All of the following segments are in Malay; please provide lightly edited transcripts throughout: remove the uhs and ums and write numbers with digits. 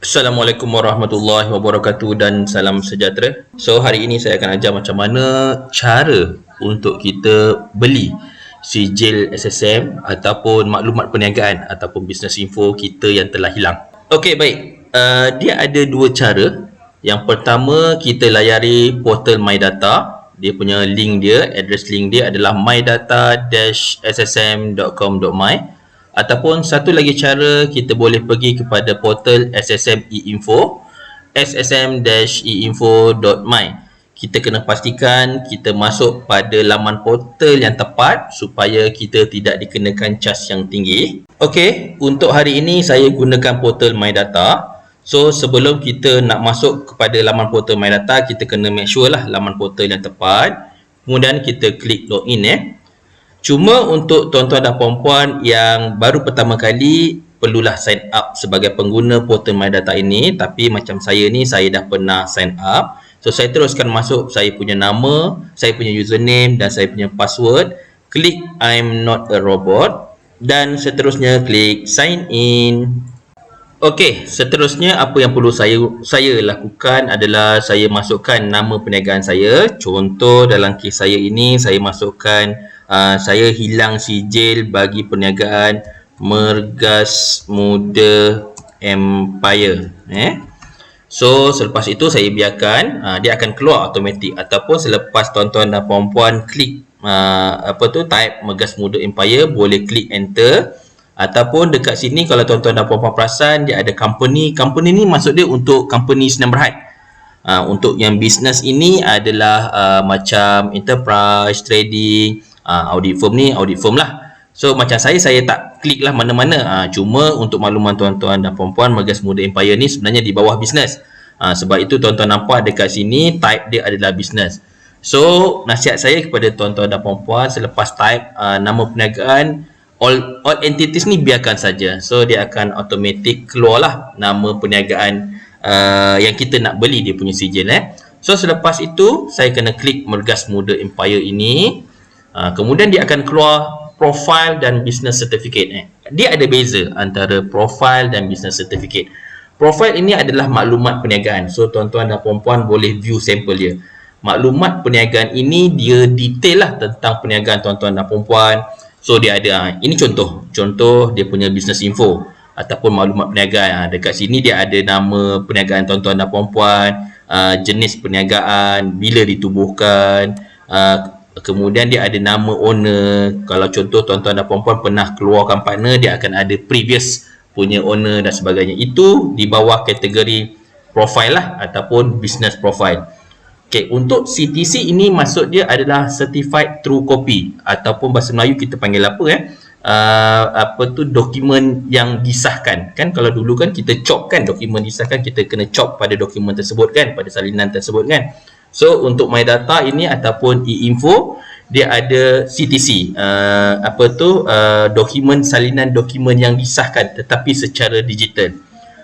Assalamualaikum warahmatullahi wabarakatuh dan salam sejahtera. So hari ini saya akan ajar macam mana cara untuk kita beli sijil SSM ataupun maklumat perniagaan ataupun business info kita yang telah hilang. Okey, baik. Dia ada dua cara. Yang pertama, kita layari portal MyData. Dia punya link dia, address link dia adalah mydata-ssm.com.my. Ataupun satu lagi cara, kita boleh pergi kepada portal SSM e-info, ssm-einfo.my. Kita kena pastikan kita masuk pada laman portal yang tepat supaya kita tidak dikenakan cas yang tinggi. Okey, untuk hari ini saya gunakan portal MyData. So sebelum kita nak masuk kepada laman portal MyData, kita kena make sure lah laman portal yang tepat. Kemudian kita klik login. Cuma untuk tuan-tuan dan puan-puan yang baru pertama kali, perlulah sign up sebagai pengguna portal MyData ini. Tapi macam saya ni, saya dah pernah sign up. So saya teruskan masuk saya punya nama, saya punya username dan saya punya password. Klik I'm not a robot dan seterusnya klik sign in. Okey, seterusnya apa yang perlu saya lakukan adalah saya masukkan nama perniagaan saya. Contoh dalam kes saya ini, saya masukkan saya hilang sijil bagi perniagaan Mergas Muda Empire. So selepas itu saya biarkan dia akan keluar automatik, ataupun selepas tuan-tuan dan puan-puan klik type Mergas Muda Empire, boleh klik enter. Ataupun dekat sini kalau tuan-tuan dan puan-puan perasan, dia ada company. Company ni maksud dia untuk company Senang Berhad. Untuk yang business ini adalah macam enterprise, trading, audit firm ni audit firm lah. So macam saya tak klik lah mana-mana. Cuma untuk makluman tuan-tuan dan puan-puan, Mergas Muda Empire ni sebenarnya di bawah business. Sebab itu tuan-tuan nampak dekat sini type dia adalah business. So nasihat saya kepada tuan-tuan dan puan-puan, selepas type nama perniagaan, all entities ni biarkan saja. So dia akan automatic keluarlah nama perniagaan yang kita nak beli dia punya sijil. So selepas itu saya kena klik Mergas Muda Empire ini. Kemudian dia akan keluar profile dan business certificate. Dia ada beza antara profile dan business certificate. Profile ini adalah maklumat perniagaan. So tuan-tuan dan puan-puan boleh view sampel dia. Maklumat perniagaan ini dia detail lah tentang perniagaan tuan-tuan dan puan-puan. So dia ada, ini contoh dia punya business info ataupun maklumat perniagaan. Dekat sini dia ada nama perniagaan tuan-tuan dan puan-puan, jenis perniagaan, bila ditubuhkan, kemudian dia ada nama owner. Kalau contoh tuan-tuan dan puan-puan pernah keluarkan partner, dia akan ada previous punya owner dan sebagainya. Itu di bawah kategori profile lah ataupun business profile. Okay, untuk CTC ini maksud dia adalah Certified True Copy, ataupun bahasa Melayu kita panggil dokumen yang disahkan. Kan kalau dulu kan kita chop kan dokumen disahkan, kita kena chop pada dokumen tersebut kan, pada salinan tersebut kan. So untuk MyData ini ataupun e-info, dia ada CTC, dokumen salinan dokumen yang disahkan tetapi secara digital.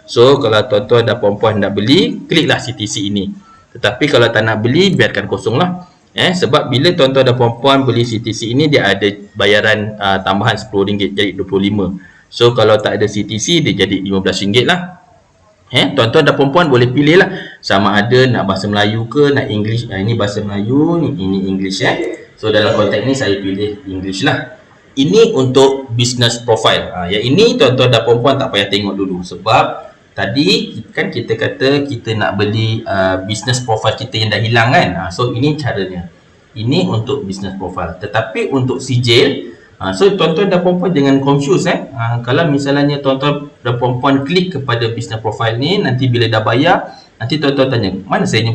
So kalau tuan-tuan dan puan-puan nak beli, kliklah CTC ini. Tetapi kalau tak nak beli, biarkan kosong lah. Sebab bila tuan-tuan dan puan-puan beli CTC ini, dia ada bayaran tambahan RM10 jadi RM25. So kalau tak ada CTC, dia jadi RM15 lah. Tuan-tuan dan puan-puan boleh pilih lah, sama ada nak bahasa Melayu ke nak English. Ini bahasa Melayu, ini English. So dalam konteks ni saya pilih English lah. Ini untuk business profile. Yang ini tuan-tuan dan puan-puan tak payah tengok dulu, sebab tadi kan kita kata kita nak beli business profile kita yang dah hilang kan. So ini caranya. Ini untuk business profile. Tetapi untuk sijil, so tuan-tuan dan puan-puan jangan confuse. Kalau misalnya tuan-tuan dan puan-puan klik kepada business profile ni, nanti bila dah bayar, nanti tuan-tuan tanya, mana saya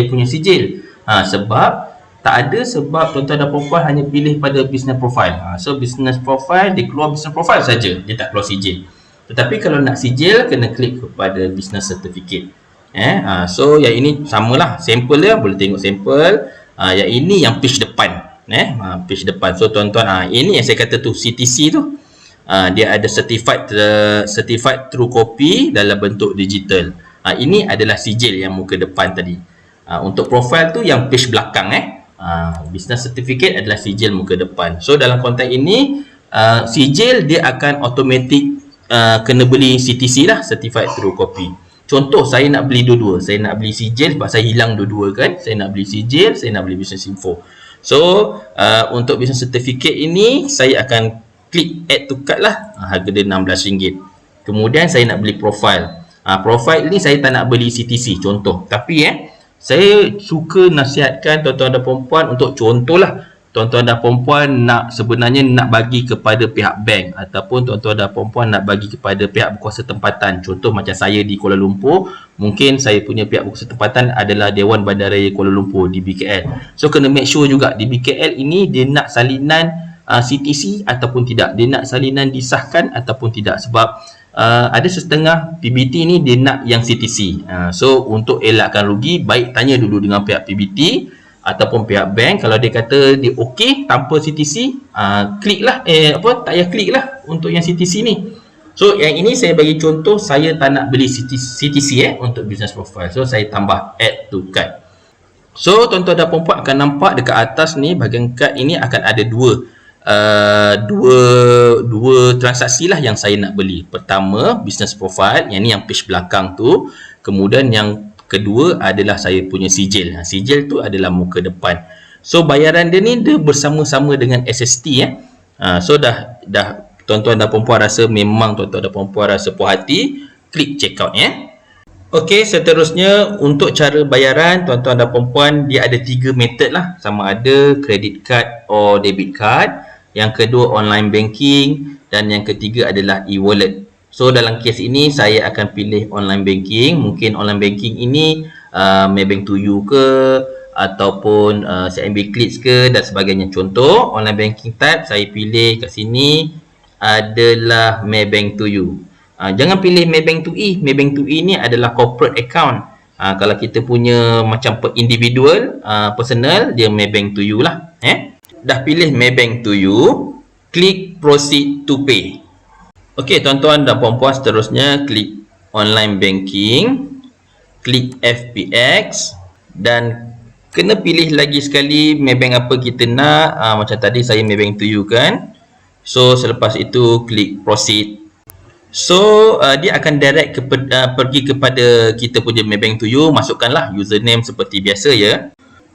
punya sijil? Sebab tak ada, sebab tuan-tuan dan puan-puan hanya pilih pada business profile. So business profile, dia keluar business profile saja, dia tak keluar sijil. Tetapi kalau nak sijil, kena klik kepada business certificate. So yang ini samalah, sampel dia, boleh tengok sampel. Yang ini yang page depan. Page depan. So tuan-tuan, ini yang saya kata tu CTC tu. Dia ada certified true copy dalam bentuk digital. Ini adalah sijil yang muka depan tadi. Untuk profile tu yang page belakang. Business certificate adalah sijil muka depan. So dalam konteks ini, sijil dia akan automatic kena beli CTC lah, Certified True Copy. Contoh, saya nak beli dua-dua. Saya nak beli sijil sebab saya hilang dua-dua kan. Saya nak beli sijil, saya nak beli business info. So, untuk business certificate ini, saya akan klik add to cart lah. Harga dia RM16. Kemudian, saya nak beli profile. Profile ni saya tak nak beli CTC, contoh. Tapi saya suka nasihatkan tuan-tuan dan puan-puan untuk contohlah. Tuan-tuan dan puan-puan sebenarnya nak bagi kepada pihak bank ataupun tuan-tuan dan puan-puan nak bagi kepada pihak berkuasa tempatan. Contoh macam saya di Kuala Lumpur, mungkin saya punya pihak berkuasa tempatan adalah Dewan Bandaraya Kuala Lumpur, DBKL. So kena make sure juga DBKL ini dia nak salinan CTC ataupun tidak. Dia nak salinan disahkan ataupun tidak. Sebab ada setengah PBT ni dia nak yang CTC. So untuk elakkan rugi, baik tanya dulu dengan pihak PBT ataupun pihak bank. Kalau dia kata dia okey tanpa CTC, klik lah tak payah klik lah untuk yang CTC ni. So yang ini saya bagi contoh, saya tak nak beli CTC untuk business profile. So saya tambah add to cart. So tuan-tuan dan puan-puan akan nampak dekat atas ni bahagian cart ini akan ada dua transaksi lah yang saya nak beli. Pertama business profile, yang ni yang page belakang tu. Kemudian yang kedua adalah saya punya sijil. Sijil tu adalah muka depan. So bayaran dia ni dia bersama-sama dengan SST So dah tuan-tuan dan puan-puan rasa memang tuan-tuan dan puan-puan rasa puas hati, klik check out Okey, seterusnya untuk cara bayaran tuan-tuan dan puan-puan, dia ada 3 method lah. Sama ada credit card or debit card, yang kedua online banking, dan yang ketiga adalah e-wallet. So dalam kes ini saya akan pilih online banking. Mungkin online banking ini Maybank to you ke ataupun CIMB Clicks ke dan sebagainya. Contoh online banking type saya pilih kat sini adalah Maybank to you. Jangan pilih Maybank to E. Maybank to E ni adalah corporate account. Kalau kita punya macam individual, personal, dia Maybank to you lah. Dah pilih Maybank to you, klik proceed to pay. Okey, tuan-tuan dan puan-puan, seterusnya klik online banking, klik FPX dan kena pilih lagi sekali Maybank apa kita nak. Macam tadi saya Maybank to you kan. So selepas itu klik proceed. So dia akan direct pergi kepada kita punya Maybank to you. Masukkanlah username seperti biasa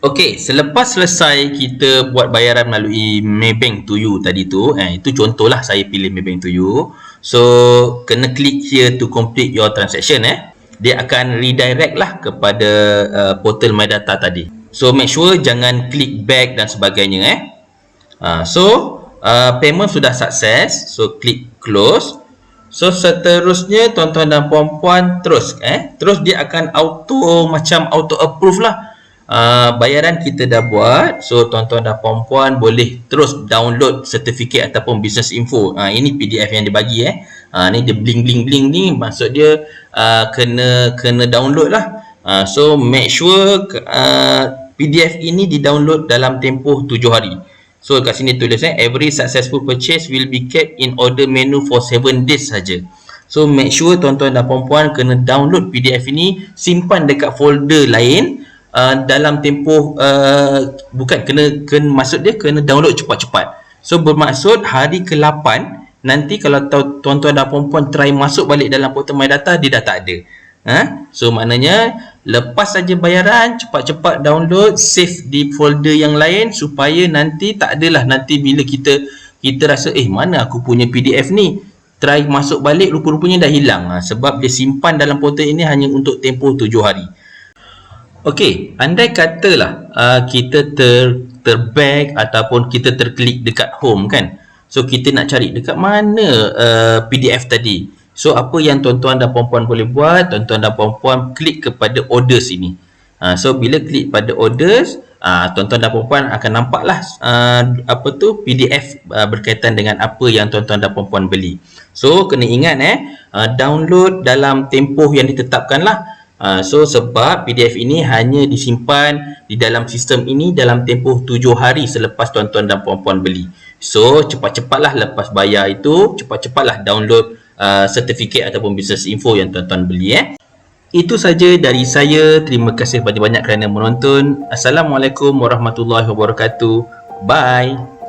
Okey, selepas selesai kita buat bayaran melalui Maybank to you tadi tu, itu contohlah saya pilih Maybank to you. So kena klik here to complete your transaction Dia akan redirect lah kepada portal MyData tadi. So make sure jangan klik back dan sebagainya payment sudah sukses. So klik close. So seterusnya tuan-tuan dan puan-puan terus dia akan macam auto approve lah. Bayaran kita dah buat. So tuan-tuan dan puan-puan boleh terus download sertifikat ataupun business info. Ini PDF yang dia bagi ni dia bling ni, maksud dia kena download lah. So make sure PDF ini di-download dalam tempoh 7 hari. So kat sini tulis every successful purchase will be kept in order menu for 7 days saja. So make sure tuan-tuan dan puan-puan kena download PDF ini, simpan dekat folder lain dalam tempoh maksud dia kena download cepat-cepat. So bermaksud hari ke-8 nanti kalau tuan-tuan dan puan-puan try masuk balik dalam portal MyData, dia dah tak ada. So maknanya lepas saja bayaran, cepat-cepat download, save di folder yang lain supaya nanti tak adalah nanti bila kita rasa mana aku punya PDF ni, try masuk balik rupa-rupanya dah hilang. Sebab dia simpan dalam portal ini hanya untuk tempoh 7 hari. Okey, andai katalah kita terback ataupun kita terklik dekat home kan. So kita nak cari dekat mana PDF tadi. So apa yang tuan-tuan dan puan-puan boleh buat, tuan-tuan dan puan-puan klik kepada orders ini. So bila klik pada orders, tuan-tuan dan puan-puan akan nampaklah PDF berkaitan dengan apa yang tuan-tuan dan puan-puan beli. So kena ingat download dalam tempoh yang ditetapkan lah. So sebab PDF ini hanya disimpan di dalam sistem ini dalam tempoh 7 hari selepas tuan-tuan dan puan-puan beli. So cepat-cepatlah lepas bayar itu, cepat-cepatlah download sertifikat ataupun business info yang tuan-tuan beli Itu saja dari saya. Terima kasih banyak-banyak kerana menonton. Assalamualaikum warahmatullahi wabarakatuh. Bye.